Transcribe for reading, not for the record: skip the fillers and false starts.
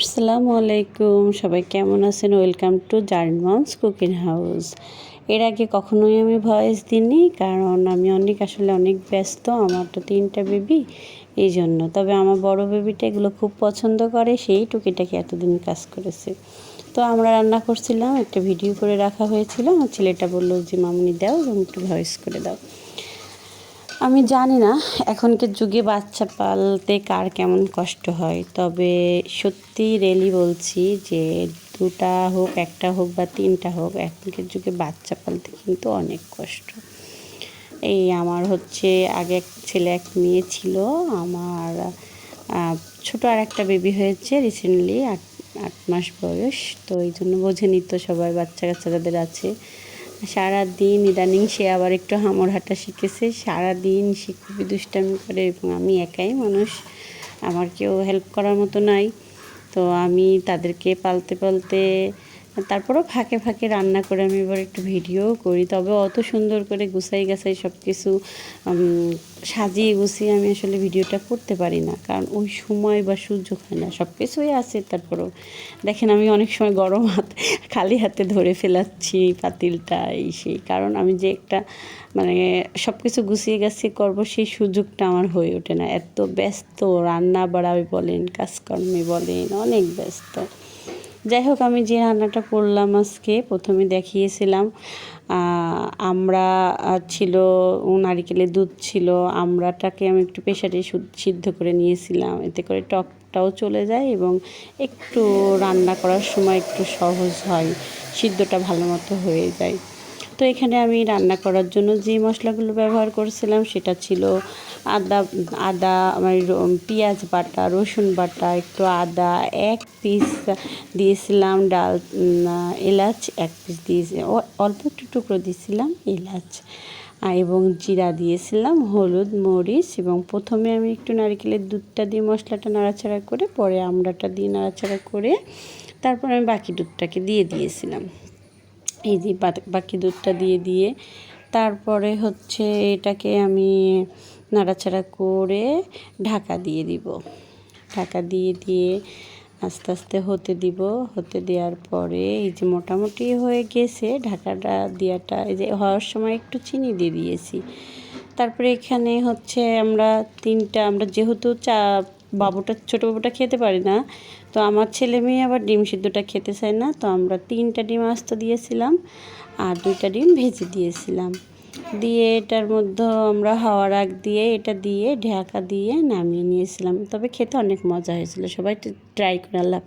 আসসালামু আলাইকুম, সবাই কেমন আছেন? Welcome to journey moms cooking house. এর আগে কখনোই আমি ভয়েস দিইনি, কারণ আমি আসলে অনেক ব্যস্ত। আমার তো 3টা বেবি, এই জন্য। তবে আমার বড় বেবিটা এগুলো খুব পছন্দ করে, সেই টুকিটাকি এতদিন কাজ করেছে। তো আমরা রান্না করছিলাম, একটা ভিডিও করে রাখা হয়েছিল। আমার ছেলেটা বললো যে মামনি দাও এবং একটু ভয়েস করে দাও। আমি জানি না এখনকার যুগে বাচ্চা পালতে কার কেমন কষ্ট হয়, তবে সত্যি রিয়েলি বলছি যে 2টা হোক, 1টা হোক বা 3টা হোক, এখনকার যুগে বাচ্চা পালতে কিন্তু অনেক কষ্ট। এই আমার আগে এক ছেলে এক মেয়ে ছিল। আমার ছোটো আর একটা বেবি হয়েছে রিসেন্টলি, 8 মাস বয়স। তো এই জন্য বোঝেনি তো সবাই, বাচ্চা কাচ্চা যাদের আছে, সারাদিন ইদানিং সে আবার একটু হামর হাঁটা শিখেছে। সারাদিন সে খুবই দুষ্টামি করে এবং আমি একাই মানুষ, আমার কেউ হেল্প করার মতো নাই। তো আমি তাদেরকে পালতে পালতে তারপরেও ফাঁকে ফাঁকে রান্না করে আমি এবার একটু ভিডিও করি। তবে অত সুন্দর করে গুছাই গাছাই সব কিছু সাজিয়ে গুছিয়ে আমি আসলে ভিডিওটা করতে পারি না, কারণ ওই সময় বা সুযোগ হয় না। সব কিছুই আছে, তারপরেও দেখেন আমি অনেক সময় গরম খালি হাতে ধরে ফেলাচ্ছি পাতিলটা, এই সেই। কারণ আমি যে একটা সব কিছু গুছিয়ে গাছিয়ে করবো, সেই সুযোগটা আমার হয়ে ওঠে না। এত ব্যস্ত, রান্না বাড়াই বলেন, কাজকর্মে বলেন, অনেক ব্যস্ত। যাই হোক, আমি যে রান্নাটা করলাম আজকে, প্রথমে দেখিয়েছিলাম আমরা ছিল, নারিকেলের দুধ ছিল। আমড়াটাকে আমি একটু প্রেসারে সিদ্ধ করে নিয়েছিলাম, এতে করে টকটাও চলে যায় এবং একটু রান্না করার সময় একটু সহজ হয়, সিদ্ধটা ভালো মতো হয়ে যায়। তো এখানে আমি রান্না করার জন্য যে মশলাগুলো ব্যবহার করেছিলাম সেটা ছিল আদা, পেঁয়াজ বাটা, রসুন বাটা, একটু আদা, 1 পিস দিয়েছিলাম এলাচ, 1 পিস দিয়েছি, অল্প একটু টুকরো দিয়েছিলাম এলাচ, এবং জিরা দিয়েছিলাম, হলুদ, মরিচ। এবং প্রথমে আমি একটু নারকেলের দুধটা দিয়ে মশলাটা নাড়াচাড়া করে, পরে আমড়াটা দিয়ে নাড়াচাড়া করে, তারপর আমি বাকি দুধটাকে দিয়ে দিয়েছিলাম। এই যে বাকি দুধটা দিয়ে তারপরে এটাকে আমি নাড়াচাড়া করে ঢাকা দিয়ে দিব। ঢাকা দিয়ে আস্তে আস্তে হতে দিব। হতে দেওয়ার পরে এই যে মোটামুটি হয়ে গেছে, ঢাকাটা দেওয়াটা এই যে হওয়ার সময় একটু চিনি দিয়ে দিয়েছি। তারপরে এখানে আমরা যেহেতু ছোটো বাবুটা খেতে পারি না, তো আমার ছেলে মেয়ে আবার ডিম সিদ্ধটা খেতে চায় না, তো আমরা 3টা ডিম আস্ত দিয়েছিলাম আর 2টা ডিম ভেজে দিয়েছিলাম। দিয়ে এটার মধ্যে আমরা হাওয়ার আগ দিয়ে এটা দিয়ে ঢাকা দিয়ে নামিয়ে নিয়েছিলাম। তবে খেতে অনেক মজা হয়েছিল, সবাই ট্রাই করে। আল্লাহ।